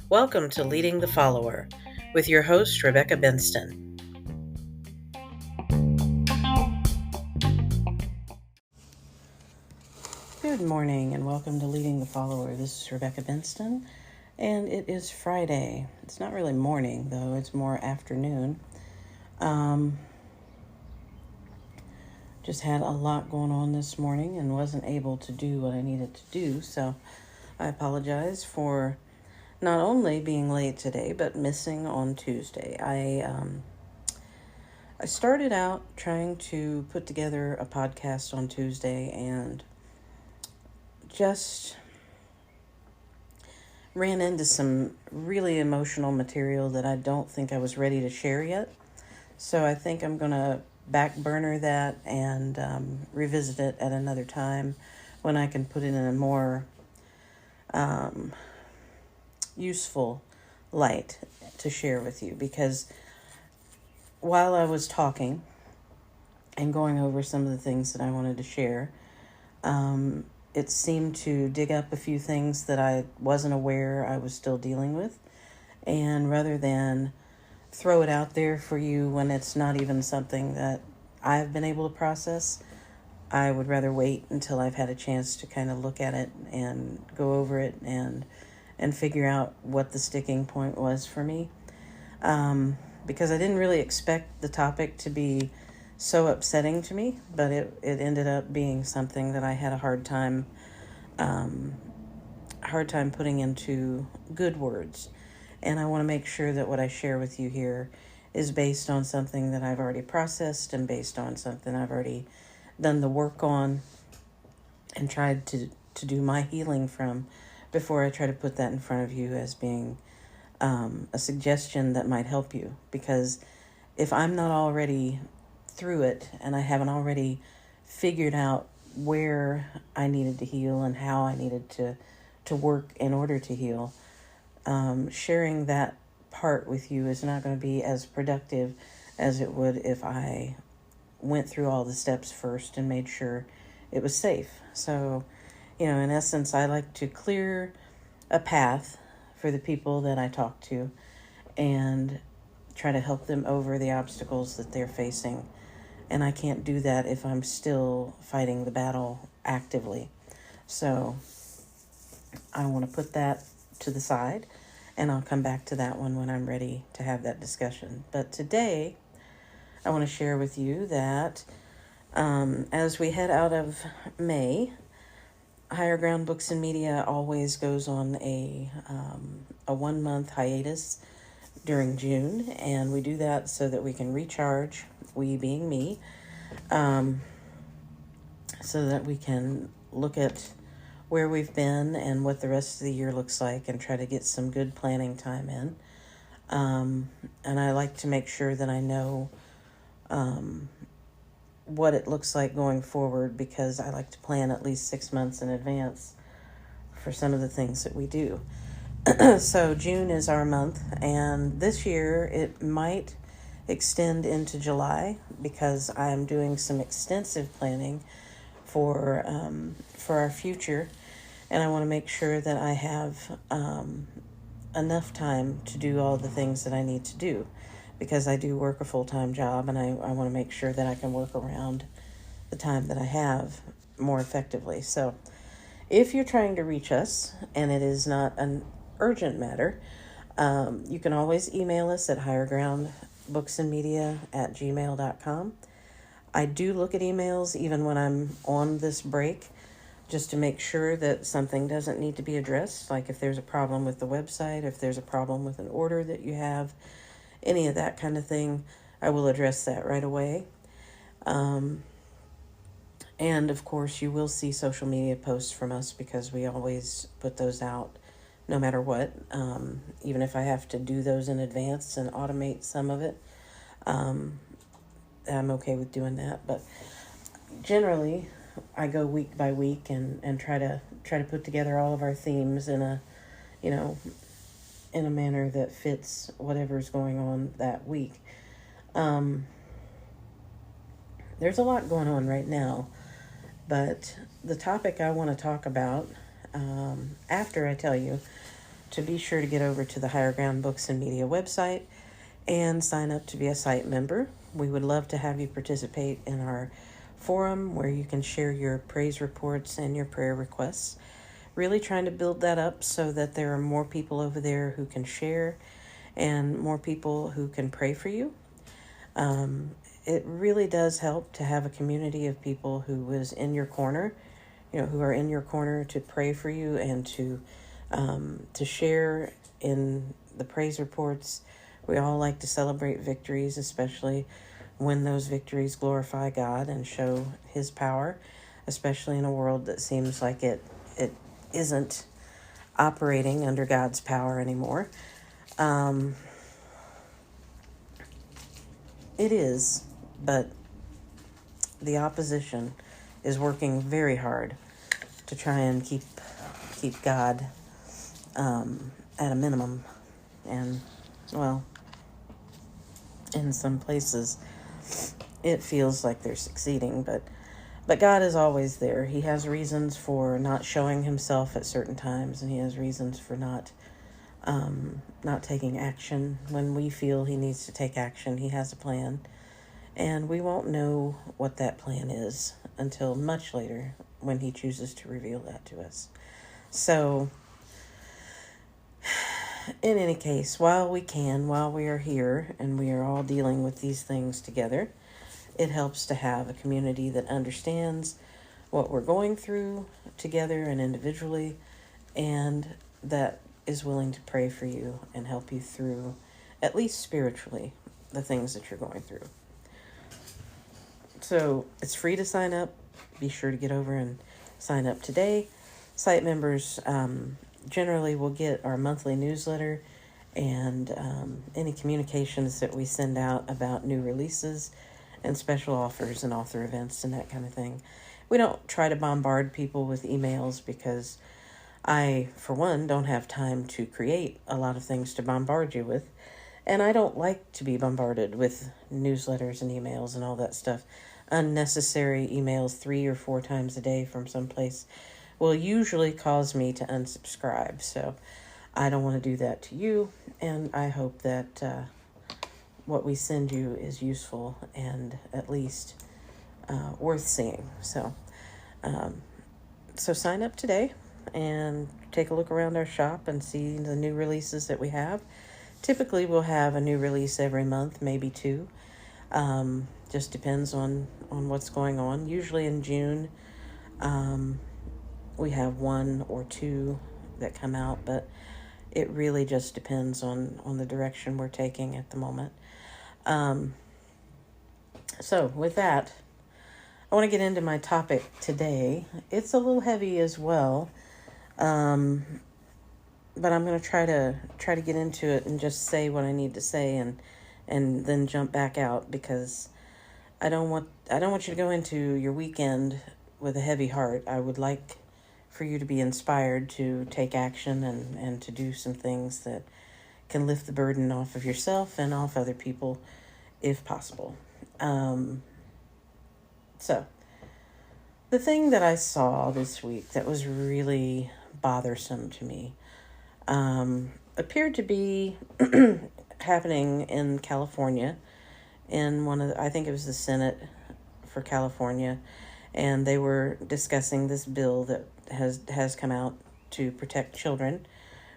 Welcome to Leading the Follower with your host, Rebecca Benston. Good morning and welcome to Leading the Follower. This is Rebecca Benston and it is Friday. It's not really morning though, it's more afternoon. Just had a lot going on this morning and wasn't able to do what I needed to do, so I apologize for not only being late today, but missing on Tuesday. I started out trying to put together a podcast on Tuesday and just ran into some really emotional material that I don't think I was ready to share yet. So I think I'm going to back burner that and revisit it at another time when I can put it in a more useful light to share with you, because while I was talking and going over some of the things that I wanted to share, it seemed to dig up a few things that I wasn't aware I was still dealing with, and rather than throw it out there for you when it's not even something that I've been able to process, I would rather wait until I've had a chance to kind of look at it and go over it and figure out what the sticking point was for me. Because I didn't really expect the topic to be so upsetting to me, but it ended up being something that I had a hard time putting into good words. And I want to make sure that what I share with you here is based on something that I've already processed and based on something I've already done the work on and tried to do my healing from before I try to put that in front of you as being a suggestion that might help you. Because if I'm not already through it and I haven't already figured out where I needed to heal and how I needed to work in order to heal, sharing that part with you is not going to be as productive as it would if I went through all the steps first and made sure it was safe. So, in essence, I like to clear a path for the people that I talk to and try to help them over the obstacles that they're facing. And I can't do that if I'm still fighting the battle actively. So I want to put that to the side, and I'll come back to that one when I'm ready to have that discussion. But today, I want to share with you that as we head out of May, Higher Ground Books and Media always goes on a 1-month hiatus during June, and we do that so that we can recharge, we being me, so that we can look at where we've been and what the rest of the year looks like and try to get some good planning time in. And I like to make sure that I know what it looks like going forward, because I like to plan at least 6 months in advance for some of the things that we do. So June is our month, and this year it might extend into July because I'm doing some extensive planning for our future, and I want to make sure that I have enough time to do all the things that I need to do, because I do work a full-time job, and I want to make sure that I can work around the time that I have more effectively. So if you're trying to reach us and it is not an urgent matter, you can always email us at highergroundbooksandmedia@gmail.com. I do look at emails even when I'm on this break, just to make sure that something doesn't need to be addressed. Like if there's a problem with the website, if there's a problem with an order that you have, any of that kind of thing, I will address that right away. And of course, you will see social media posts from us because we always put those out no matter what. Even if I have to do those in advance and automate some of it, I'm okay with doing that. But generally, I go week by week and try to put together all of our themes in a manner that fits whatever's going on that week. There's a lot going on right now, But the topic I want to talk about, after I tell you to be sure to get over to the Higher Ground Books and Media website and sign up to be a site member. We would love to have you participate in our forum where you can share your praise reports and your prayer requests. Really trying to build that up so that there are more people over there who can share and more people who can pray for you. It really does help to have a community of people who is in your corner, who are in your corner to pray for you and to share in the praise reports. We all like to celebrate victories, especially when those victories glorify God and show His power, especially in a world that seems like it isn't operating under God's power anymore. It is, but the opposition is working very hard to try and keep God at a minimum. And, well, in some places it feels like they're succeeding, but God is always there. He has reasons for not showing Himself at certain times, and He has reasons for not taking action. When we feel He needs to take action, He has a plan, and we won't know what that plan is until much later when He chooses to reveal that to us. So, in any case, while we are here and we are all dealing with these things together, it helps to have a community that understands what we're going through together and individually, and that is willing to pray for you and help you through, at least spiritually, the things that you're going through. So it's free to sign up. Be sure to get over and sign up today. Site members generally will get our monthly newsletter and any communications that we send out about new releases and special offers and author events and that kind of thing. We don't try to bombard people with emails because I, for one, don't have time to create a lot of things to bombard you with. And I don't like to be bombarded with newsletters and emails and all that stuff. Unnecessary emails 3 or 4 times a day from someplace will usually cause me to unsubscribe. So I don't want to do that to you. And I hope that what we send you is useful and at least worth seeing. So sign up today and take a look around our shop and see the new releases that we have. Typically, we'll have a new release every month, maybe 2. Just depends on what's going on. Usually in June, we have 1 or 2 that come out, but it really just depends on the direction we're taking at the moment. So with that, I want to get into my topic today. It's a little heavy as well, but I'm going to try to get into it and just say what I need to say and then jump back out, because I don't want you to go into your weekend with a heavy heart. I would like for you to be inspired to take action and to do some things that can lift the burden off of yourself and off other people if possible. So the thing that I saw this week that was really bothersome to me appeared to be happening in California, in I think it was the Senate for California, and they were discussing this bill that has come out to protect children,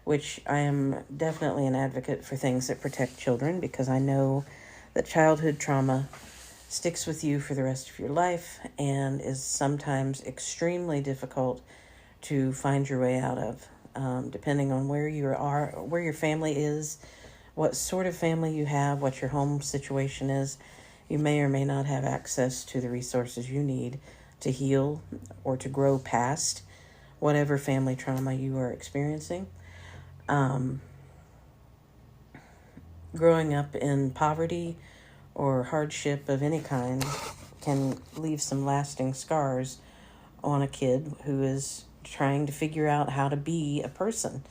which I am definitely an advocate for things that protect children, because I know that childhood trauma sticks with you for the rest of your life and is sometimes extremely difficult to find your way out of, depending on where you are, where your family is, what sort of family you have, what your home situation is. You may or may not have access to the resources you need to heal or to grow past whatever family trauma you are experiencing. Growing up in poverty or hardship of any kind can leave some lasting scars on a kid who is trying to figure out how to be a person.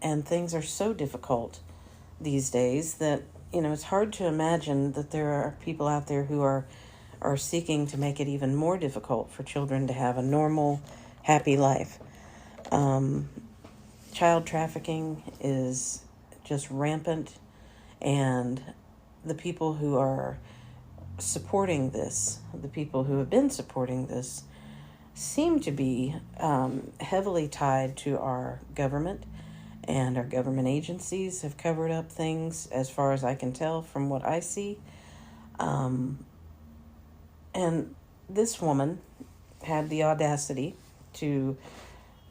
And things are so difficult these days that, it's hard to imagine that there are people out there who are are seeking to make it even more difficult for children to have a normal, happy life. Child trafficking is just rampant, and the people who are supporting this, the people who have been supporting this, seem to be heavily tied to our government, and our government agencies have covered up things as far as I can tell from what I see. And this woman had the audacity to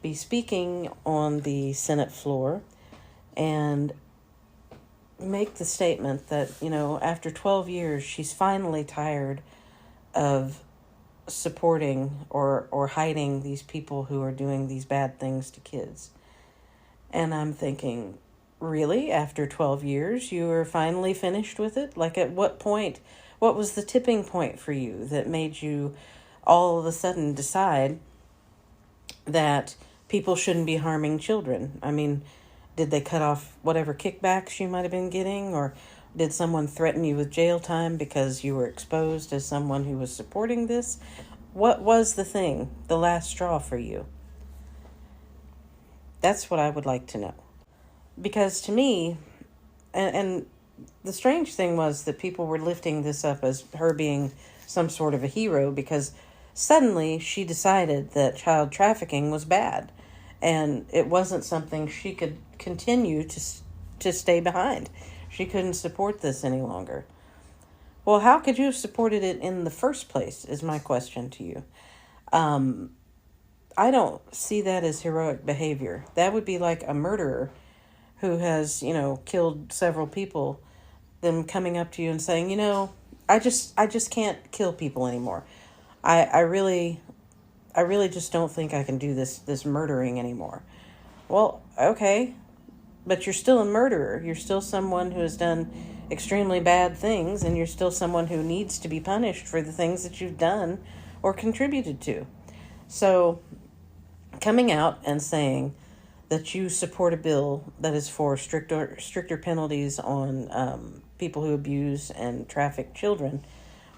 be speaking on the Senate floor and make the statement that, after 12 years, she's finally tired of supporting or hiding these people who are doing these bad things to kids. And I'm thinking, really? After 12 years, you are finally finished with it? Like, at what point, what was the tipping point for you that made you all of a sudden decide that people shouldn't be harming children? I mean, did they cut off whatever kickbacks you might have been getting? Or did someone threaten you with jail time because you were exposed as someone who was supporting this? What was the thing, the last straw for you? That's what I would like to know. Because to me, and the strange thing was that people were lifting this up as her being some sort of a hero, because suddenly she decided that child trafficking was bad, and it wasn't something she could continue to stay behind. She couldn't support this any longer. Well, how could you have supported it in the first place, is my question to you. I don't see that as heroic behavior. That would be like a murderer who has, killed several people, them coming up to you and saying, I just can't kill people anymore. I really just don't think I can do this murdering anymore. Well, okay, but you're still a murderer. You're still someone who has done extremely bad things, and you're still someone who needs to be punished for the things that you've done or contributed to. So coming out and saying that you support a bill that is for stricter penalties on people who abuse and traffic children,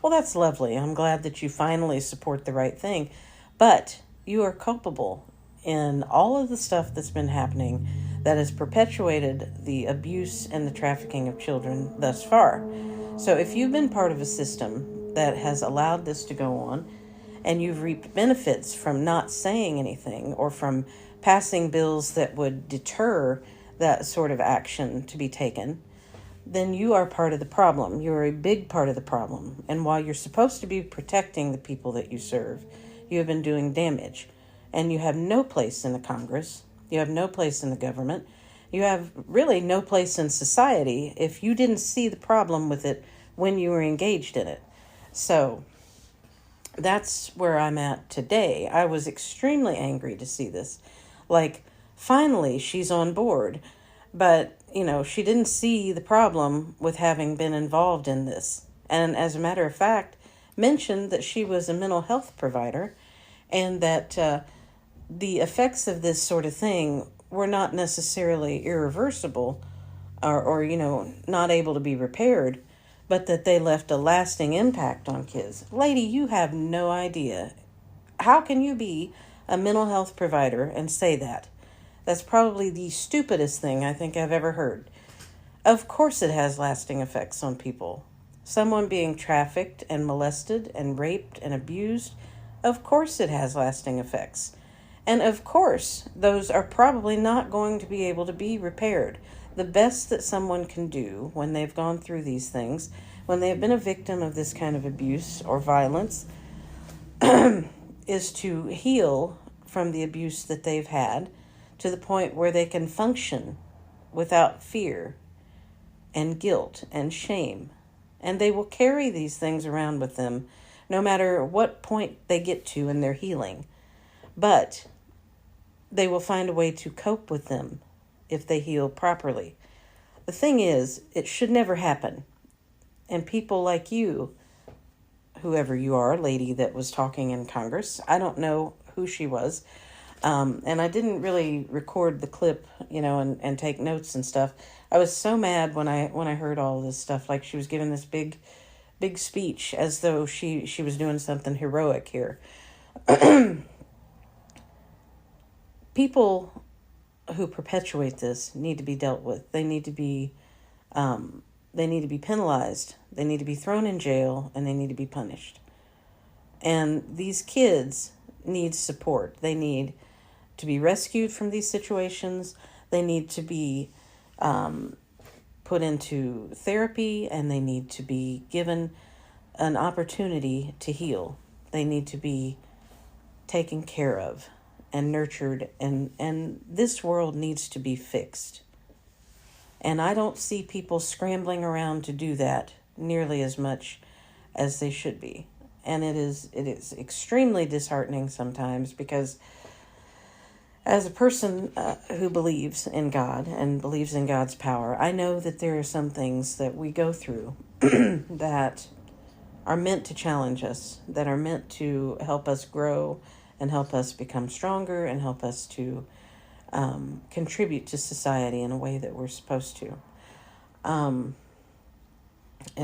well, that's lovely. I'm glad that you finally support the right thing. But you are culpable in all of the stuff that's been happening that has perpetuated the abuse and the trafficking of children thus far. So if you've been part of a system that has allowed this to go on, and you've reaped benefits from not saying anything or from passing bills that would deter that sort of action to be taken, then you are part of the problem. You're a big part of the problem. And while you're supposed to be protecting the people that you serve, you have been doing damage. And you have no place in the Congress. You have no place in the government. You have really no place in society if you didn't see the problem with it when you were engaged in it. So that's where I'm at today. I was extremely angry to see this. Like, finally, she's on board. But, she didn't see the problem with having been involved in this. And as a matter of fact, mentioned that she was a mental health provider, and that the effects of this sort of thing were not necessarily irreversible or not able to be repaired, but that they left a lasting impact on kids. Lady, you have no idea. How can you be a mental health provider and say that? That's probably the stupidest thing I think I've ever heard. Of course it has lasting effects on people. Someone being trafficked and molested and raped and abused, of course it has lasting effects. And of course, those are probably not going to be able to be repaired. The best that someone can do when they've gone through these things, when they've been a victim of this kind of abuse or violence, is to heal from the abuse that they've had to the point where they can function without fear and guilt and shame. And they will carry these things around with them no matter what point they get to in their healing. But they will find a way to cope with them if they heal properly. The thing is, it should never happen. And people like you, whoever you are, lady that was talking in Congress, I don't know who she was, and I didn't really record the clip, and take notes and stuff. I was so mad when I heard all this stuff. Like, she was giving this big big speech as though she was doing something heroic here. People who perpetuate this need to be dealt with. They need to be penalized. They need to be thrown in jail, and they need to be punished. And these kids need support. They need to be rescued from these situations. They need to be put into therapy, and they need to be given an opportunity to heal. They need to be taken care of and nurtured, and this world needs to be fixed. And I don't see people scrambling around to do that nearly as much as they should be. And it is extremely disheartening sometimes, because as a person who believes in God and believes in God's power, I know that there are some things that we go through that are meant to challenge us, that are meant to help us grow and help us become stronger and help us to contribute to society in a way that we're supposed to, and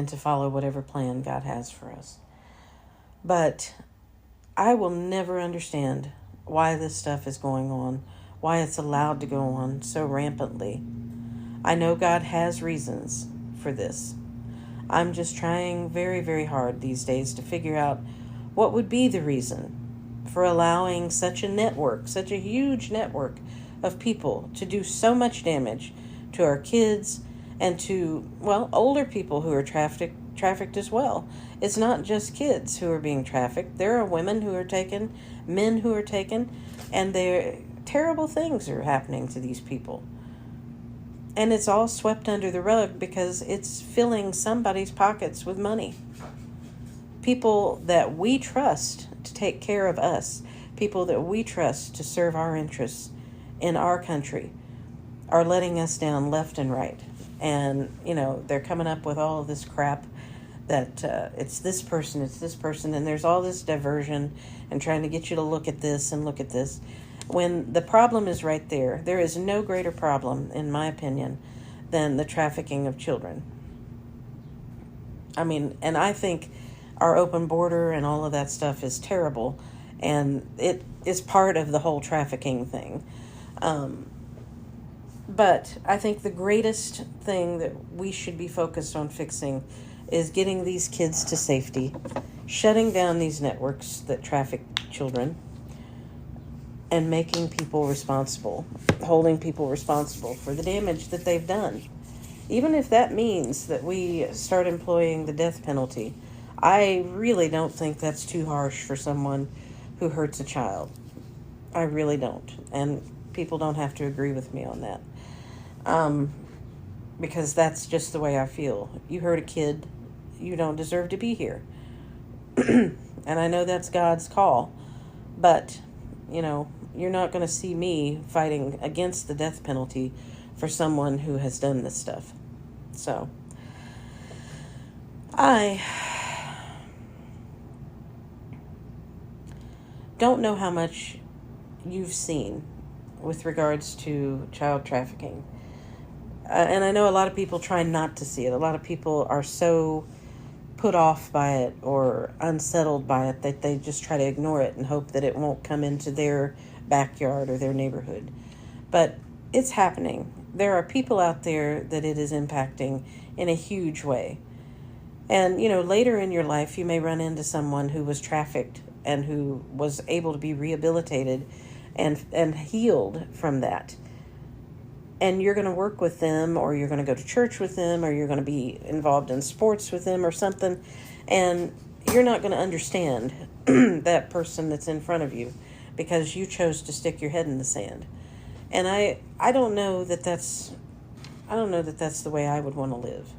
to follow whatever plan God has for us. But I will never understand why this stuff is going on, why it's allowed to go on so rampantly. I know God has reasons for this. I'm just trying very, very hard these days to figure out what would be the reason for allowing such a network, such a huge network of people to do so much damage to our kids and to, well, older people who are trafficked as well. It's not just kids who are being trafficked. There are women who are taken, men who are taken, and terrible things are happening to these people. And it's all swept under the rug because it's filling somebody's pockets with money. People that we trust to take care of us, people that we trust to serve our interests in our country, are letting us down left and right. And, they're coming up with all of this crap that it's this person, and there's all this diversion and trying to get you to look at this and look at this. When the problem is right there, there is no greater problem, in my opinion, than the trafficking of children. I mean, and I think our open border and all of that stuff is terrible, and it is part of the whole trafficking thing. But I think the greatest thing that we should be focused on fixing is getting these kids to safety, shutting down these networks that traffic children, and making people responsible, holding people responsible for the damage that they've done. Even if that means that we start employing the death penalty, I really don't think that's too harsh for someone who hurts a child. I really don't. And people don't have to agree with me on that. Because that's just the way I feel. You hurt a kid, you don't deserve to be here. And I know that's God's call. But, you're not going to see me fighting against the death penalty for someone who has done this stuff. So, I don't know how much you've seen with regards to child trafficking. And I know a lot of people try not to see it. A lot of people are so put off by it or unsettled by it that they just try to ignore it and hope that it won't come into their backyard or their neighborhood. But it's happening. There are people out there that it is impacting in a huge way. And, later in your life, you may run into someone who was trafficked and who was able to be rehabilitated and healed from that. And you're going to work with them, or you're going to go to church with them, or you're going to be involved in sports with them or something. And you're not going to understand that person that's in front of you because you chose to stick your head in the sand. And I don't know that that's the way I would want to live.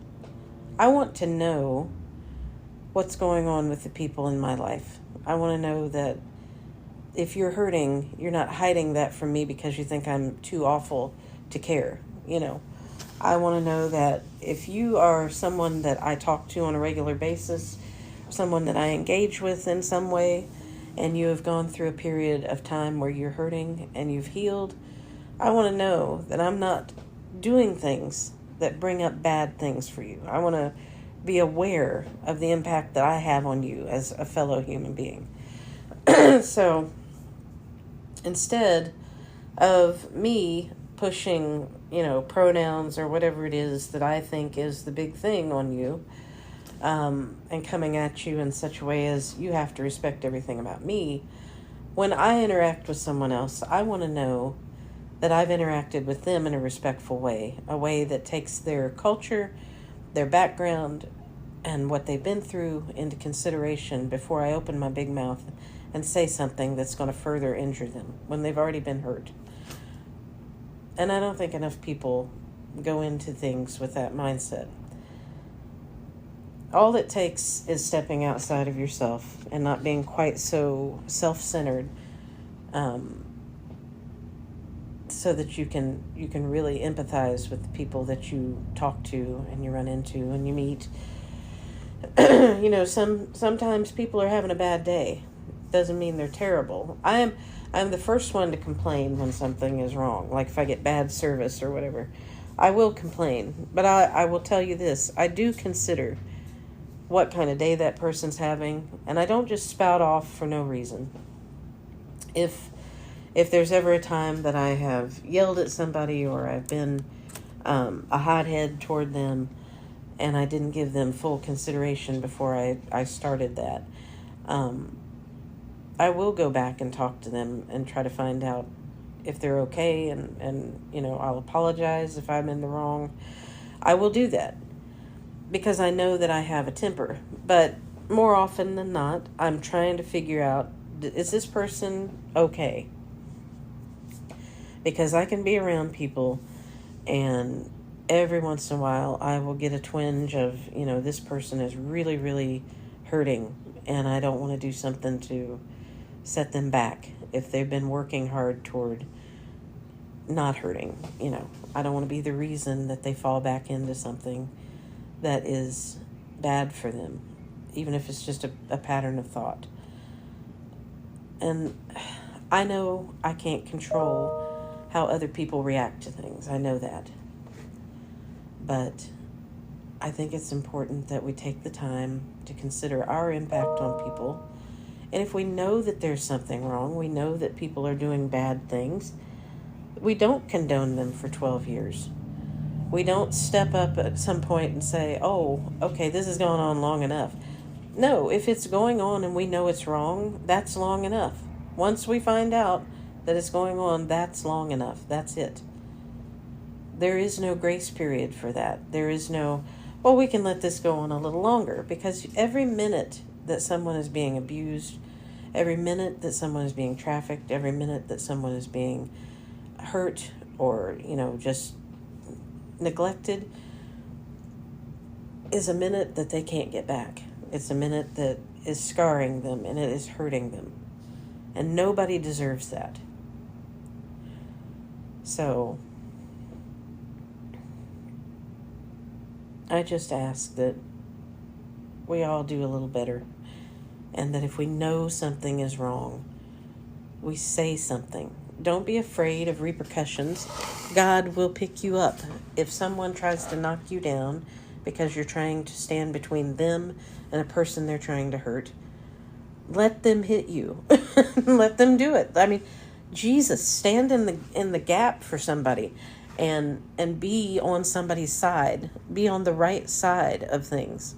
I want to know what's going on with the people in my life. I want to know that if you're hurting, you're not hiding that from me because you think I'm too awful to care. I want to know that if you are someone that I talk to on a regular basis, someone that I engage with in some way, and you have gone through a period of time where you're hurting and you've healed, I want to know that I'm not doing things that bring up bad things for you. I want to be aware of the impact that I have on you as a fellow human being. So instead of me pushing, pronouns or whatever it is that I think is the big thing on you, and coming at you in such a way as you have to respect everything about me, when I interact with someone else, I want to know that I've interacted with them in a respectful way, a way that takes their culture, their background, and what they've been through into consideration before I open my big mouth and say something that's going to further injure them when they've already been hurt. And I don't think enough people go into things with that mindset. All it takes is stepping outside of yourself and not being quite so self-centered, so that you can really empathize with the people that you talk to and you run into and you meet. Sometimes people are having a bad day. Doesn't mean they're terrible. I'm the first one to complain when something is wrong. Like if I get bad service or whatever, I will complain. But I will tell you this: I do consider what kind of day that person's having, and I don't just spout off for no reason. If there's ever a time that I have yelled at somebody or I've been a hothead toward them and I didn't give them full consideration before I started that, I will go back and talk to them and try to find out if they're okay, and I'll apologize if I'm in the wrong. I will do that because I know that I have a temper. But more often than not, I'm trying to figure out, is this person okay? Because I can be around people and every once in a while I will get a twinge of, this person is really, really hurting and I don't want to do something to set them back if they've been working hard toward not hurting. I don't want to be the reason that they fall back into something that is bad for them, even if it's just a pattern of thought. And I know I can't control how other people react to things. I know that. But I think it's important that we take the time to consider our impact on people. And if we know that there's something wrong, we know that people are doing bad things, we don't condone them for 12 years. We don't step up at some point and say, oh, okay, this has gone on long enough. No, if it's going on and we know it's wrong, that's long enough. Once we find out that it's going on, that's long enough. That's it. There is no grace period for that. There is no, well, we can let this go on a little longer, because every minute that someone is being abused, every minute that someone is being trafficked, every minute that someone is being hurt or, just neglected is a minute that they can't get back. It's a minute that is scarring them and it is hurting them. And nobody deserves that. So I just ask that we all do a little better, and that if we know something is wrong, we say something. Don't be afraid of repercussions. God will pick you up. If someone tries to knock you down because you're trying to stand between them and a person they're trying to hurt, let them hit you. Let them do it. I mean, Jesus, stand in the gap for somebody and be on somebody's side. Be on the right side of things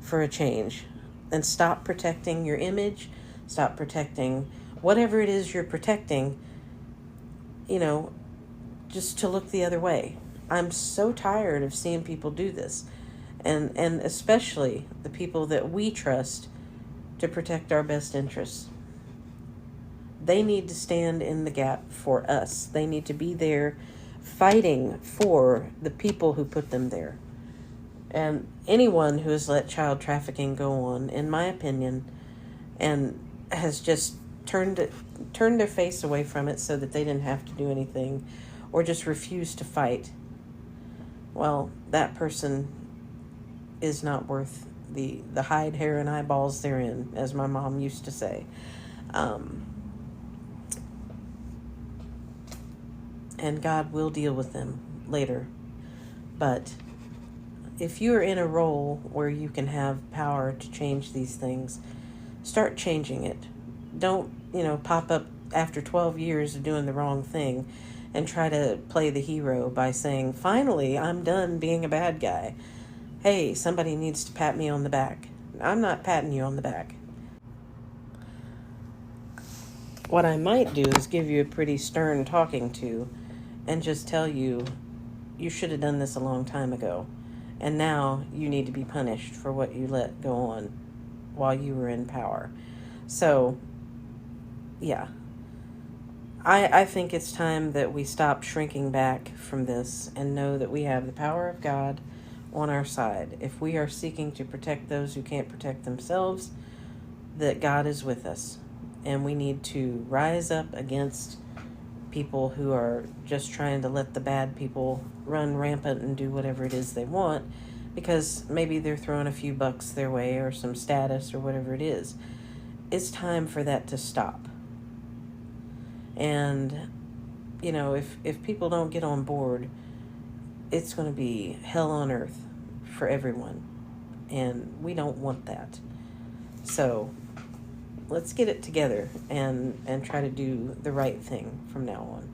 for a change. And stop protecting your image. Stop protecting whatever it is you're protecting, just to look the other way. I'm so tired of seeing people do this. And especially the people that we trust to protect our best interests. They need to stand in the gap for us. They need to be there fighting for the people who put them there. And anyone who has let child trafficking go on, in my opinion, and has just turned their face away from it so that they didn't have to do anything, or just refused to fight, well, that person is not worth the hide, hair, and eyeballs they're in, as my mom used to say. And God will deal with them later. But if you're in a role where you can have power to change these things, start changing it. Don't, pop up after 12 years of doing the wrong thing and try to play the hero by saying, finally, I'm done being a bad guy. Hey, somebody needs to pat me on the back. I'm not patting you on the back. What I might do is give you a pretty stern talking to and just tell you, you should have done this a long time ago. And now you need to be punished for what you let go on while you were in power. So, yeah. I think it's time that we stop shrinking back from this and know that we have the power of God on our side. If we are seeking to protect those who can't protect themselves, that God is with us. And we need to rise up against people who are just trying to let the bad people run rampant and do whatever it is they want, because maybe they're throwing a few bucks their way or some status or whatever it is. It's time for that to stop. And, if people don't get on board, it's going to be hell on earth for everyone. And we don't want that. So let's get it together and try to do the right thing from now on.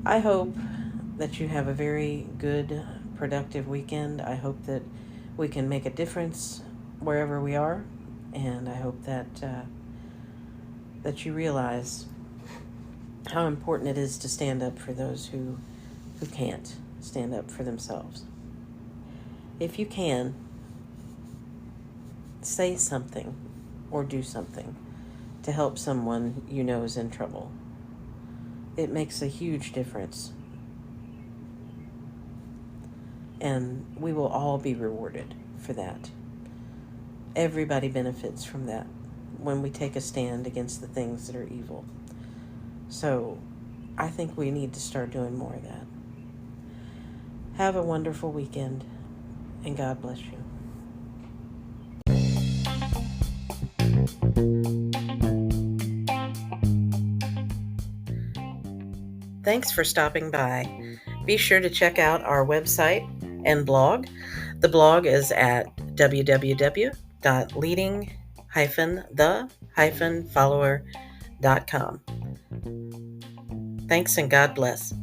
I hope that you have a very good, productive weekend. I hope that we can make a difference wherever we are. And I hope that you realize how important it is to stand up for those who can't stand up for themselves. If you can, say something or do something to help someone you know is in trouble. It makes a huge difference. And we will all be rewarded for that. Everybody benefits from that when we take a stand against the things that are evil. So I think we need to start doing more of that. Have a wonderful weekend, and God bless you. Thanks for stopping by. Be sure to check out our website and blog. The blog is at www.leading-the-follower.com. Thanks and God bless.